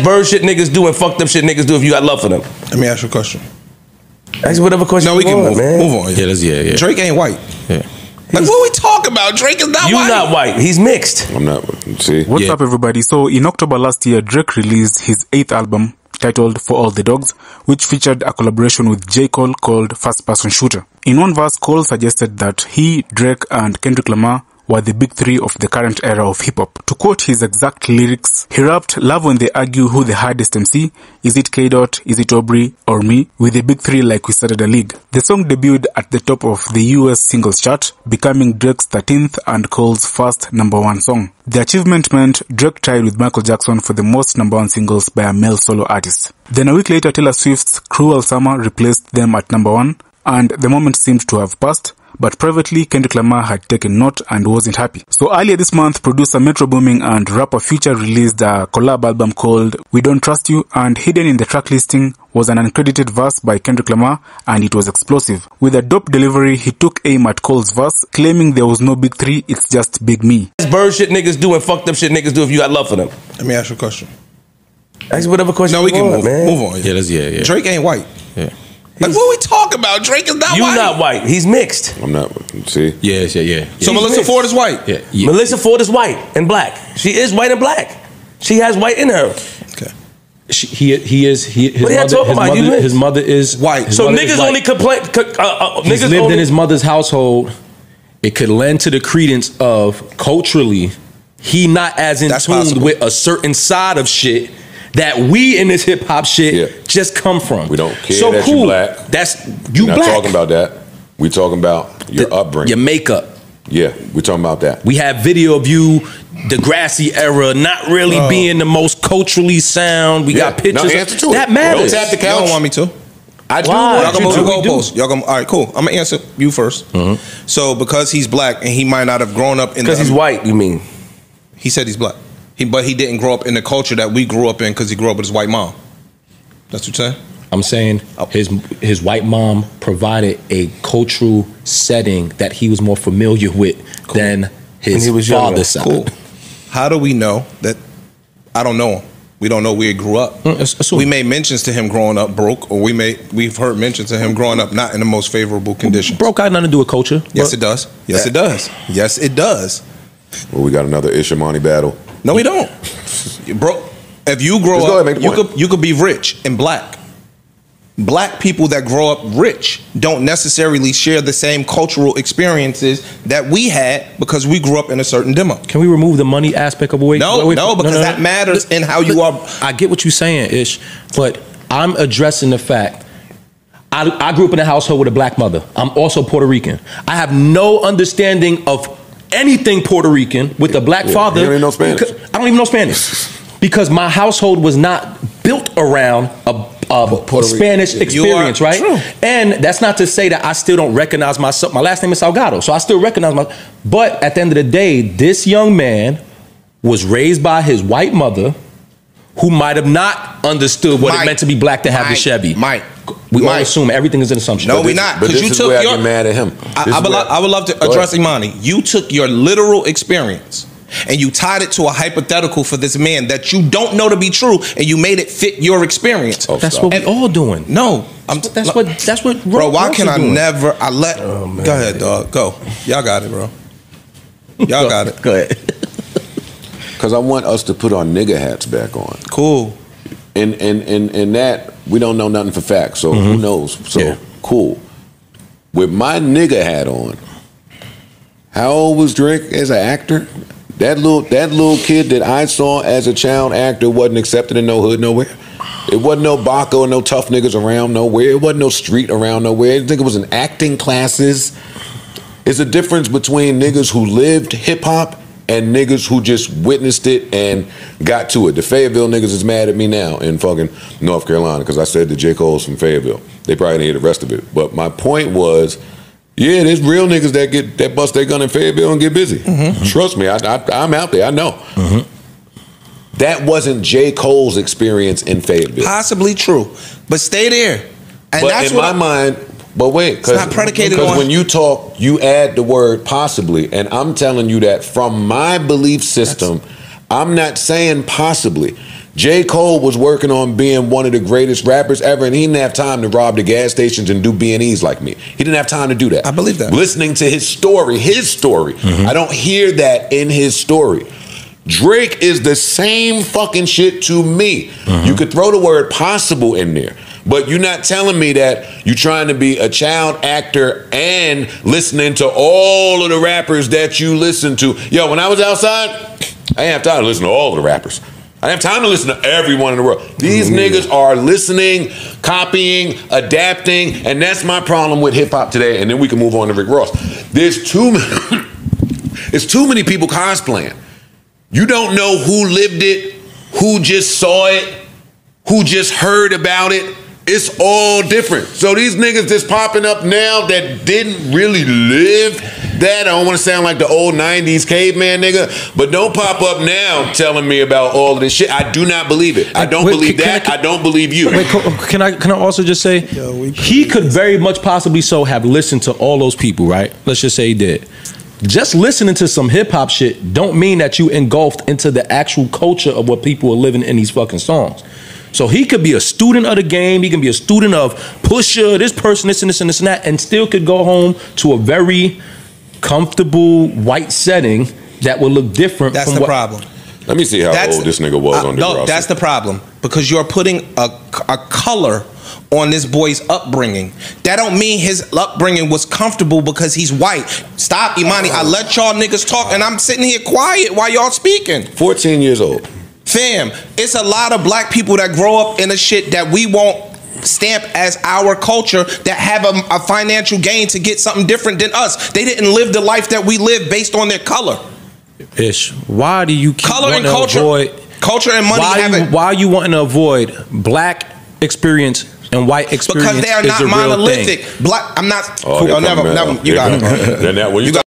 bird shit niggas do and fucked up shit niggas do if you got love for them. Let me ask you a question. Ask whatever question. No, we can move on. Yeah. Drake ain't white. Yeah. Like, what are we talking about? Drake is not white. You not white. He's mixed. I'm not. See? What's up, everybody? So, in October last year, Drake released his 8th album titled For All the Dogs, which featured a collaboration with J. Cole called First Person Shooter. In one verse, Cole suggested that he, Drake, and Kendrick Lamar were the big three of the current era of hip-hop. To quote his exact lyrics, he rapped, "Love when they argue who the hardest MC, is it K-Dot, is it Aubrey, or me, with the big three like we started a league." The song debuted at the top of the US singles chart, becoming Drake's 13th and Cole's first #1 song. The achievement meant Drake tied with Michael Jackson for the most #1 singles by a male solo artist. Then a week later, Taylor Swift's Cruel Summer replaced them at #1, and the moment seemed to have passed. But privately, Kendrick Lamar had taken note and wasn't happy. So earlier this month, producer Metro Booming and rapper Future released a collab album called We Don't Trust You, and hidden in the track listing was an uncredited verse by Kendrick Lamar, and it was explosive. With a dope delivery, he took aim at Cole's verse, claiming there was no big three, it's just big me. That's bird shit niggas do and fucked up shit niggas do if you got love for them. Let me ask you a question. Ask whatever question. No, we can move on. Yeah. Drake ain't white. Yeah. Like, what are we talking about? Drake is not white. You not white. He's mixed. I'm not. See? Yeah. So Melissa Ford is white. Yeah. Melissa Ford is white and black. She is white and black. She has white in her. Okay. His mother is white. So niggas only complain. He's lived in his mother's household. It could lend to the credence of culturally, he not as in tune with a certain side of shit that we in this hip hop shit just come from. We don't care that you black. That's you We're black. not talking about that. We talking about your upbringing, your makeup. Yeah, we're talking about that. We have video of you, the grassy era, not really being the most culturally sound. We got pictures. No, answer to that it. matters. Don't tap the couch. Y'all don't want me to. I do. Y'all gonna move the goalposts. Y'all gonna. All right, cool. I'm gonna answer you first. So because he's black and he might not have grown up in. Because he's white, you mean? He said he's black. But he didn't grow up in the culture that we grew up in because he grew up with his white mom. That's what you're saying? I'm saying his white mom provided a cultural setting that he was more familiar with than his father's side. Cool. How do we know that? I don't know him. We don't know where he grew up. We made mentions to him growing up broke, or we've heard mentions of him growing up not in the most favorable conditions. Broke got nothing to do with culture. Yes, it does. Yes, it does. Yes, it does. Well, we got another Ishamani battle. No, we don't. Bro, if you grow up, you could be rich and black. Black people that grow up rich don't necessarily share the same cultural experiences that we had because we grew up in a certain demo. Can we remove the money aspect of away? No, because that matters in how you are. I get what you're saying, Ish, but I'm addressing the fact. I grew up in a household with a black mother. I'm also Puerto Rican. I have no understanding of anything Puerto Rican with a black father. You don't even know Spanish. I don't even know Spanish because my household was not built around a Spanish experience, right? True. And that's not to say that I still don't recognize myself. My last name is Salgado, so I still recognize myself. But at the end of the day, this young man was raised by his white mother, who might have not understood what it meant to be black to have the Chevy. We all assume everything is an assumption. No, we're not. But this is where I get mad at him. I would love to address Imani. You took your literal experience and you tied it to a hypothetical for this man that you don't know to be true, and you made it fit your experience. That's what we all doing. No, that's what. Bro, why can I never? Go ahead, dog. Go. Y'all got it, bro. Y'all got it. Go ahead. Because I want us to put our nigga hats back on. Cool. And that we don't know nothing for facts, so who knows? So cool. With my nigga hat on, how old was Drake as an actor? That little kid that I saw as a child actor wasn't accepted in no hood nowhere. It wasn't no Baco and no tough niggas around nowhere. It wasn't no street around nowhere. I think it was in acting classes. It's a difference between niggas who lived hip hop and niggas who just witnessed it and got to it. The Fayetteville niggas is mad at me now in fucking North Carolina because I said that J. Cole's from Fayetteville. They probably didn't hear the rest of it. But my point was, yeah, there's real niggas that bust their gun in Fayetteville and get busy. Trust me, I'm out there. I know. That wasn't J. Cole's experience in Fayetteville. Possibly true, but stay there. And but that's in my mind. But wait, because when you talk, you add the word possibly, and I'm telling you that from my belief system, I'm not saying possibly. J. Cole was working on being one of the greatest rappers ever, and he didn't have time to rob the gas stations and do B&Es like me. He didn't have time to do that. I believe that. Listening to his story, I don't hear that in his story. Drake is the same fucking shit to me. You could throw the word possible in there, but you're not telling me that you're trying to be a child actor and listening to all of the rappers that you listen to. Yo, when I was outside, I didn't have time to listen to all of the rappers. I didn't have time to listen to everyone in the world. These niggas are listening, copying, adapting, and that's my problem with hip hop today. And then we can move on to Rick Ross. There's too many people cosplaying. You don't know who lived it, who just saw it, who just heard about it. It's all different. So these niggas that's popping up now that didn't really live that, I don't want to sound like the old 90s caveman nigga, but don't pop up now telling me about all of this shit. I do not believe it. I don't believe that. I don't believe you. Wait, can I also just say, he could very much possibly so have listened to all those people, right? Let's just say he did. Just listening to some hip hop shit don't mean that you engulfed into the actual culture of what people are living in these fucking songs. So he could be a student of the game. He can be a student of Pusha, this person, this and this and this and that, and still could go home to a very comfortable white setting that will look different. That's the problem. Let me see how old this nigga was on the roster. That's the problem, because you're putting a color on this boy's upbringing. That don't mean his upbringing was comfortable because he's white. Stop, Imani. I let y'all niggas talk, and I'm sitting here quiet while y'all speaking. 14 years old. Fam, it's a lot of black people that grow up in a shit that we won't stamp as our culture, that have a financial gain to get something different than us. They didn't live the life that we live based on their color. Ish, why do you keep color and culture, culture and money? Why are you wanting to avoid black experience and white experience? Because they are not monolithic. Black, I'm not. Oh, never. You got it. Then that when you